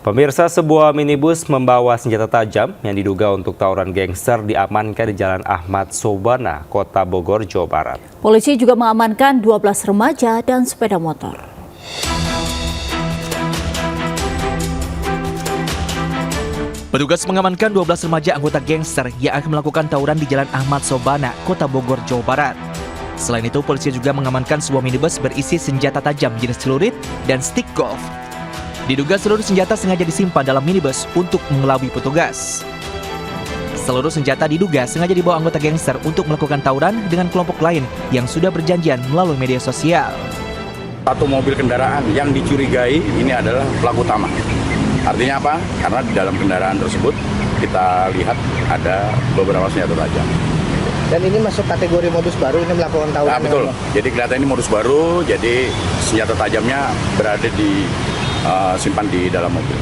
Pemirsa, sebuah minibus membawa senjata tajam yang diduga untuk tawuran gangster diamankan di Jalan Ahmad Sobana, Kota Bogor, Jawa Barat. Polisi juga mengamankan 12 remaja dan sepeda motor. Petugas mengamankan 12 remaja anggota gangster yang akan melakukan tawuran di Jalan Ahmad Sobana, Kota Bogor, Jawa Barat. Selain itu, polisi juga mengamankan sebuah minibus berisi senjata tajam jenis celurit dan stick golf. Diduga seluruh senjata sengaja disimpan dalam minibus untuk mengelabui petugas. Seluruh senjata diduga sengaja dibawa anggota gangster untuk melakukan tawuran dengan kelompok lain yang sudah berjanjian melalui media sosial. Satu mobil kendaraan yang dicurigai ini adalah pelaku utama. Artinya apa? Karena di dalam kendaraan tersebut kita lihat ada beberapa senjata tajam. Dan ini masuk kategori modus baru, ini melakukan tawuran. Nah, betul. Jadi kelihatan ini modus baru, jadi senjata tajamnya berada simpan di dalam mobil.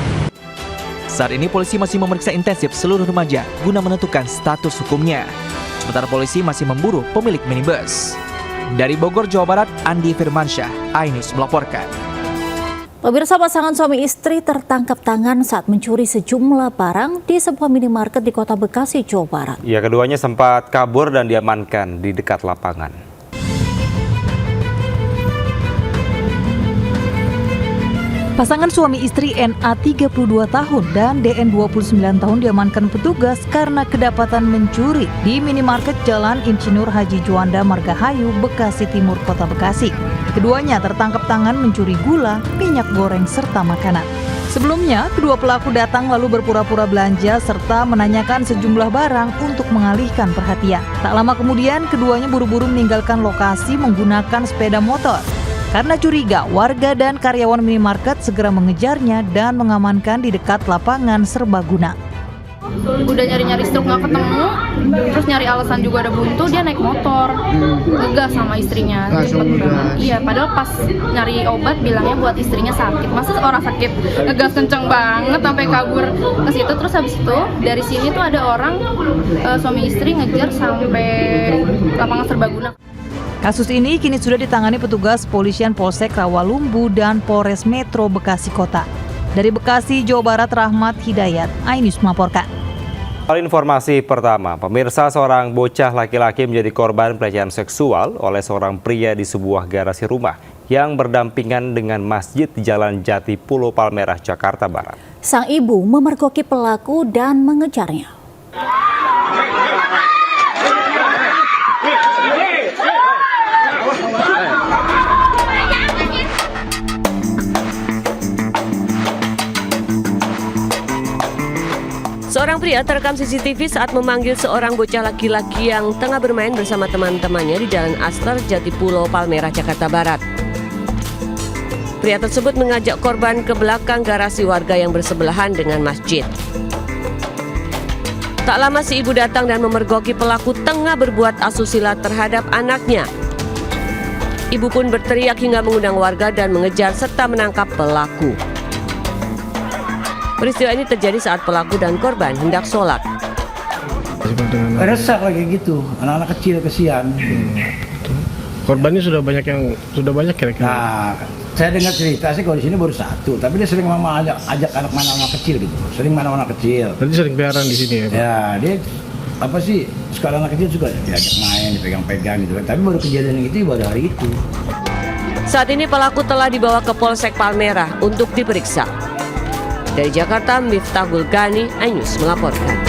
Saat ini polisi masih memeriksa intensif seluruh remaja guna menentukan status hukumnya. Sementara polisi masih memburu pemilik minibus. Dari Bogor, Jawa Barat, Andi Firmansyah, iNews melaporkan. Pemirsa, pasangan suami istri tertangkap tangan saat mencuri sejumlah barang di sebuah minimarket di Kota Bekasi, Jawa Barat. Ya, keduanya sempat kabur dan diamankan di dekat lapangan. Pasangan suami istri NA 32 tahun dan DN 29 tahun diamankan petugas karena kedapatan mencuri di minimarket Jalan Insinyur Haji Juanda Margahayu, Bekasi Timur, Kota Bekasi. Keduanya tertangkap tangan mencuri gula, minyak goreng, serta makanan. Sebelumnya, kedua pelaku datang lalu berpura-pura belanja serta menanyakan sejumlah barang untuk mengalihkan perhatian. Tak lama kemudian, keduanya buru-buru meninggalkan lokasi menggunakan sepeda motor. Karena curiga, warga dan karyawan minimarket segera mengejarnya dan mengamankan di dekat lapangan serbaguna. Udah nyari-nyari struk nggak ketemu, terus nyari alasan juga ada buntu, dia naik motor, ngegas sama istrinya. Iya, padahal pas nyari obat bilangnya buat istrinya sakit. Masa orang sakit ngegas kenceng banget sampai kabur ke situ. Terus habis itu dari sini tuh ada orang suami istri ngejar sampai lapangan serbaguna. Kasus ini kini sudah ditangani petugas Polisian Polsek Rawalumbu dan Polres Metro Bekasi Kota. Dari Bekasi, Jawa Barat, Rahmat Hidayat, iNews melaporkan. Informasi pertama, pemirsa, seorang bocah laki-laki menjadi korban pelecehan seksual oleh seorang pria di sebuah garasi rumah yang berdampingan dengan masjid di Jalan Jati Pulau Palmerah, Jakarta Barat. Sang ibu memergoki pelaku dan mengejarnya. Seorang pria terekam CCTV saat memanggil seorang bocah laki-laki yang tengah bermain bersama teman-temannya di Jalan Aster, Jati Pulau Palmerah, Jakarta Barat. Pria tersebut mengajak korban ke belakang garasi warga yang bersebelahan dengan masjid. Tak lama si ibu datang dan memergoki pelaku tengah berbuat asusila terhadap anaknya. Ibu pun berteriak hingga mengundang warga dan mengejar serta menangkap pelaku. Peristiwa ini terjadi saat pelaku dan korban hendak sholat. Resah lagi gitu, anak-anak kecil kesian. Korbannya sudah banyak kira-kira. Nah, saya dengar cerita sih kalau di sini baru satu, tapi dia sering mama ajak anak-anak kecil gitu, sering anak kecil. Berarti sering peliharaan di sini ya, Pak? Ya, dia apa sih, suka anak kecil juga diajak main, dipegang-pegang gitu. Tapi baru kejadian yang itu baru hari itu. Saat ini pelaku telah dibawa ke Polsek Palmerah untuk diperiksa. Dari Jakarta, Miftahul Gani, iNews melaporkan.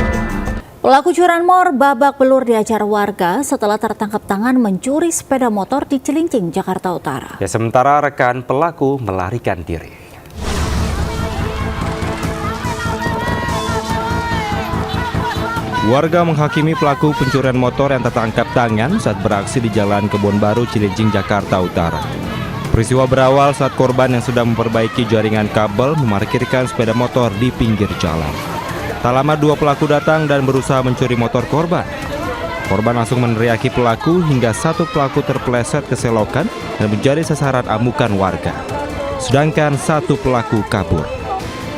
Pelaku curanmor babak belur diajar warga setelah tertangkap tangan mencuri sepeda motor di Cilincing, Jakarta Utara. Ya, sementara rekan pelaku melarikan diri. Warga menghakimi pelaku pencurian motor yang tertangkap tangan saat beraksi di Jalan Kebon Baru, Cilincing, Jakarta Utara. Peristiwa berawal saat korban yang sudah memperbaiki jaringan kabel memarkirkan sepeda motor di pinggir jalan. Tak lama dua pelaku datang dan berusaha mencuri motor korban. Korban langsung meneriaki pelaku hingga satu pelaku terpeleset ke selokan dan menjadi sasaran amukan warga. Sedangkan satu pelaku kabur.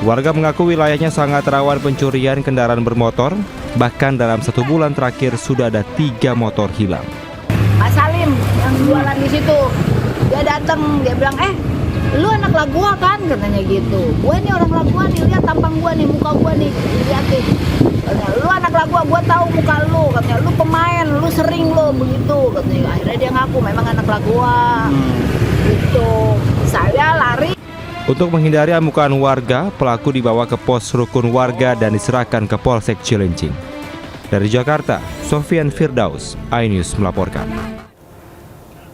Warga mengaku wilayahnya sangat rawan pencurian kendaraan bermotor. Bahkan dalam 1 bulan terakhir sudah ada 3 motor hilang. Pak Salim yang jualan di situ, dia datang, dia bilang, lu anak Lagua kan, katanya gitu. Gue ini orang Lagua nih, lihat muka gua nih, diliatin. Katanya, lu anak lagu, gua tahu muka lu. Katanya, lu pemain, lu sering lu begitu. Katanya, akhirnya dia ngaku memang anak lagu gua. Gitu. Saya lari. Untuk menghindari amukan warga, pelaku dibawa ke pos rukun warga dan diserahkan ke Polsek Cilincing. Dari Jakarta, Sofian Firdaus, iNews melaporkan.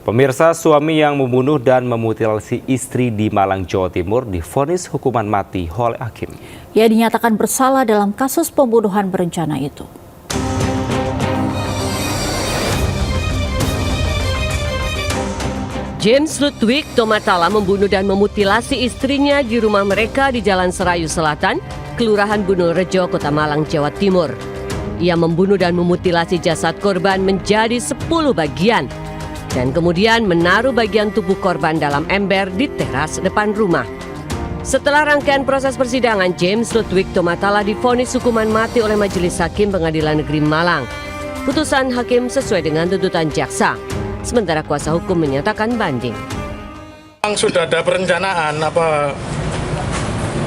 Pemirsa, suami yang membunuh dan memutilasi istri di Malang, Jawa Timur divonis hukuman mati oleh hakim. Ia dinyatakan bersalah dalam kasus pembunuhan berencana itu. James Ludwig Tomatala membunuh dan memutilasi istrinya di rumah mereka di Jalan Serayu Selatan, Kelurahan Gunung Rejo, Kota Malang, Jawa Timur. Ia membunuh dan memutilasi jasad korban menjadi 10 bagian dan kemudian menaruh bagian tubuh korban dalam ember di teras depan rumah. Setelah rangkaian proses persidangan, James Ludwig Tomatala divonis hukuman mati oleh Majelis Hakim Pengadilan Negeri Malang. Putusan hakim sesuai dengan tuntutan jaksa. Sementara kuasa hukum menyatakan banding. Sudah ada perencanaan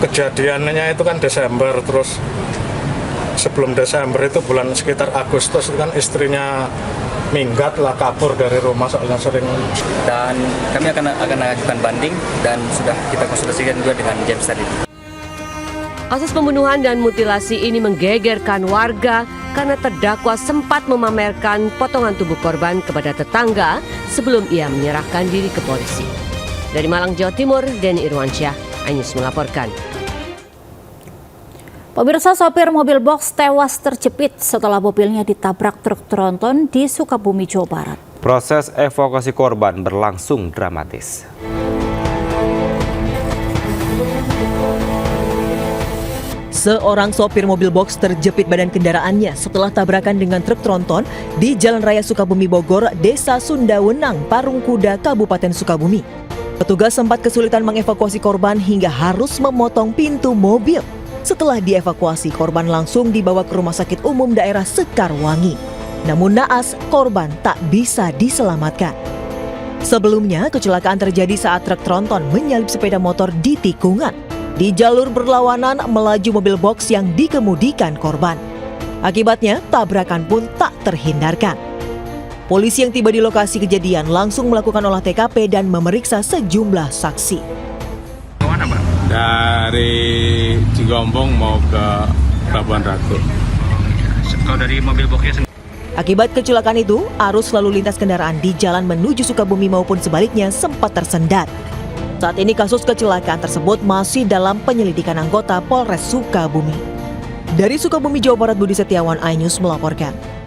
kejadiannya itu kan Desember, terus sebelum Desember itu bulan sekitar Agustus itu kan istrinya minggat lah, kabur dari rumah soalnya sering. Dan kami akan ajukan banding dan sudah kita konsultasikan juga dengan James tadi. Kasus pembunuhan dan mutilasi ini menggegerkan warga karena terdakwa sempat memamerkan potongan tubuh korban kepada tetangga sebelum ia menyerahkan diri ke polisi. Dari Malang, Jawa Timur, Denny Irwansyah, iNews melaporkan. Pemirsa, sopir mobil box tewas terjepit setelah mobilnya ditabrak truk tronton di Sukabumi, Jawa Barat. Proses evakuasi korban berlangsung dramatis. Seorang sopir mobil box terjepit badan kendaraannya setelah tabrakan dengan truk tronton di Jalan Raya Sukabumi Bogor, Desa Sundawenang, Parungkuda, Kabupaten Sukabumi. Petugas sempat kesulitan mengevakuasi korban hingga harus memotong pintu mobil. Setelah dievakuasi, korban langsung dibawa ke Rumah Sakit Umum Daerah Sekarwangi. Namun naas, korban tak bisa diselamatkan. Sebelumnya, kecelakaan terjadi saat truk tronton menyalip sepeda motor di tikungan. Di jalur berlawanan melaju mobil box yang dikemudikan korban. Akibatnya, tabrakan pun tak terhindarkan. Polisi yang tiba di lokasi kejadian langsung melakukan olah TKP dan memeriksa sejumlah saksi. Kemana, Pak? Dari Cigombong mau ke Pelabuhan Ratu. Kalau dari mobil boxnya sendiri. Akibat kecelakaan itu, arus lalu lintas kendaraan di jalan menuju Sukabumi maupun sebaliknya sempat tersendat. Saat ini kasus kecelakaan tersebut masih dalam penyelidikan anggota Polres Sukabumi. Dari Sukabumi, Jawa Barat, Budi Setiawan, iNews melaporkan.